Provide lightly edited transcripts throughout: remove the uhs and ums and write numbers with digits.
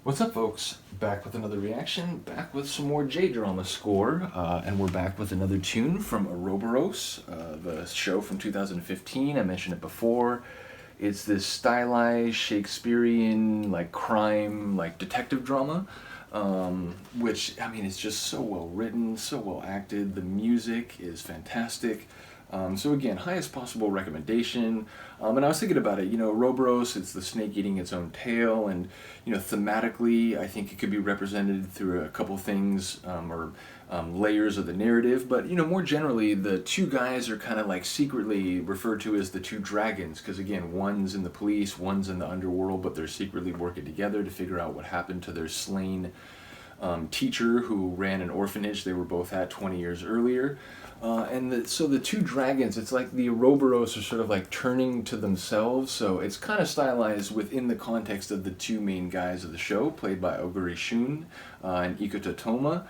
What's up, folks? Back with another reaction, back with some more J-drama score, and we're back with another tune from Ouroboros, the show from 2015. I mentioned it before. It's this stylized Shakespearean, like crime, like detective drama, which, I mean, it's just so well written, so well acted. The music is fantastic. So again, highest possible recommendation. And I was thinking about it, Ouroboros, it's the snake eating its own tail, and, thematically, I think it could be represented through a couple things, or layers of the narrative, but, more generally, the two guys are kind of like secretly referred to as the two dragons, because again, one's in the police, one's in the underworld, but they're secretly working together to figure out what happened to their slain teacher who ran an orphanage they were both at 20 years earlier. So the two dragons, it's like the Ouroboros are sort of like turning to themselves, so it's kind of stylized within the context of the two main guys of the show, played by Oguri Shun and Ikuta Toma.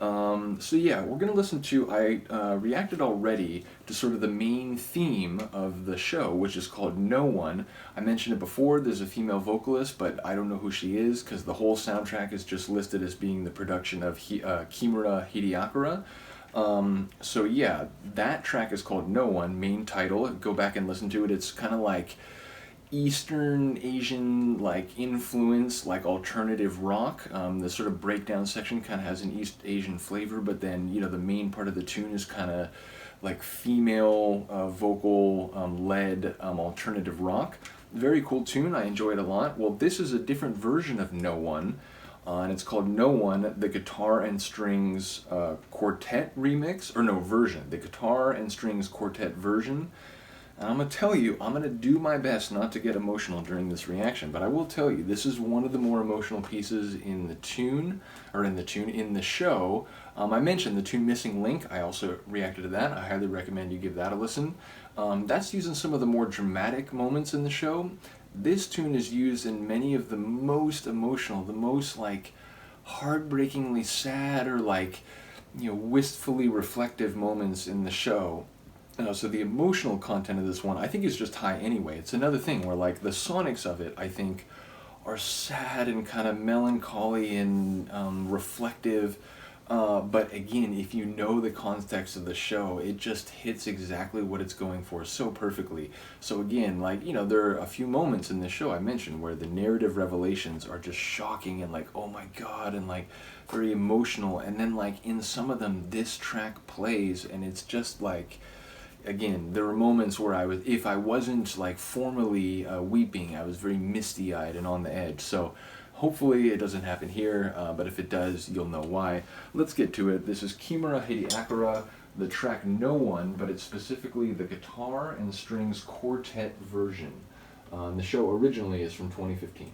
So yeah, we're going to listen to, I reacted already to sort of the main theme of the show, which is called No One. I mentioned it before, there's a female vocalist, but I don't know who she is, because the whole soundtrack is just listed as being the production of Kimura Hideakira. So yeah, that track is called No One, main title. Go back and listen to it. It's kind of like Eastern Asian like influence, like alternative rock. The sort of breakdown section kind of has an East Asian flavor, but then the main part of the tune is kind of like female vocal led alternative rock. Very cool tune. I enjoy it a lot. Well, this is a different version of No One. And it's called No One, the Guitar and Strings Quartet remix, or no, version, the Guitar and Strings Quartet version. And I'm going to tell you, I'm going to do my best not to get emotional during this reaction, but I will tell you, this is one of the more emotional pieces in the tune, in the show. I mentioned the tune Missing Link. I also reacted to that. I highly recommend you give that a listen. That's using some of the more dramatic moments in the show. This tune is used in many of the most emotional, the most like heartbreakingly sad or like, wistfully reflective moments in the show. So the emotional content of this one, I think, is just high anyway. It's another thing where like the sonics of it, I think, are sad and kind of melancholy and reflective. But again, if you know the context of the show, it just hits exactly what it's going for so perfectly. So again, like, there are a few moments in this show I mentioned where the narrative revelations are just shocking and like, oh my god, and like very emotional. And then like in some of them, this track plays and it's just like, again, there were moments where if I wasn't like formally weeping, I was very misty-eyed and on the edge. So hopefully it doesn't happen here, but if it does, you'll know why. Let's get to it. This is Kimura Hideakira, the track No One, but it's specifically the Guitar and Strings Quartet version. The show originally is from 2015.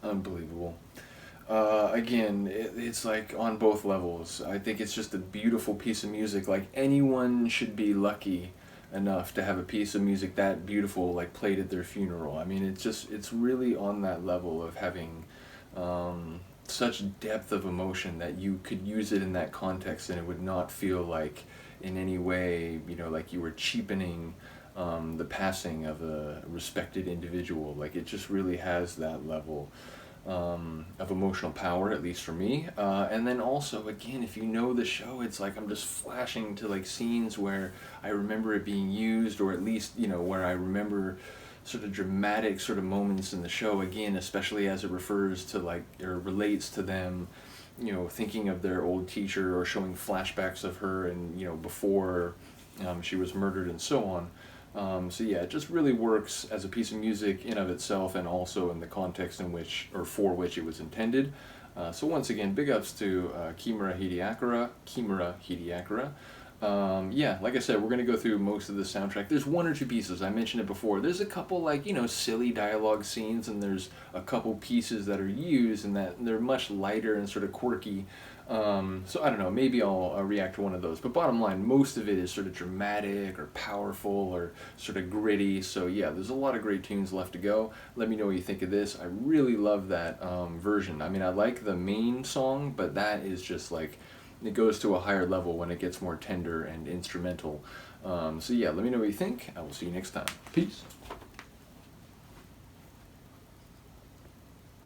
Unbelievable. Again, it's like on both levels. I think it's just a beautiful piece of music. Like anyone should be lucky enough to have a piece of music that beautiful like played at their funeral. I mean, it's really on that level of having such depth of emotion that you could use it in that context and it would not feel like in any way, like you were cheapening the passing of a respected individual. Like it just really has that level of emotional power, at least for me. And then also, again, if you know the show, it's like I'm just flashing to like scenes where I remember it being used, or at least, where I remember sort of dramatic sort of moments in the show, again, especially as it refers to like, or relates to them, thinking of their old teacher or showing flashbacks of her and, before she was murdered and so on. So yeah, it just really works as a piece of music in of itself, and also in the context in which, or for which, it was intended. So once again, big ups to Kimura Hideakira. Yeah, like I said, we're going to go through most of the soundtrack. There's one or two pieces, I mentioned it before. There's a couple like, silly dialogue scenes, and there's a couple pieces that are used and that they're much lighter and sort of quirky. So I don't know, maybe I'll react to one of those. But bottom line, most of it is sort of dramatic or powerful or sort of gritty. So yeah, there's a lot of great tunes left to go. Let me know what you think of this. I really love that version. I mean, I like the main song, but that is just like, it goes to a higher level when it gets more tender and instrumental. So yeah, let me know what you think. I will see you next time. Peace.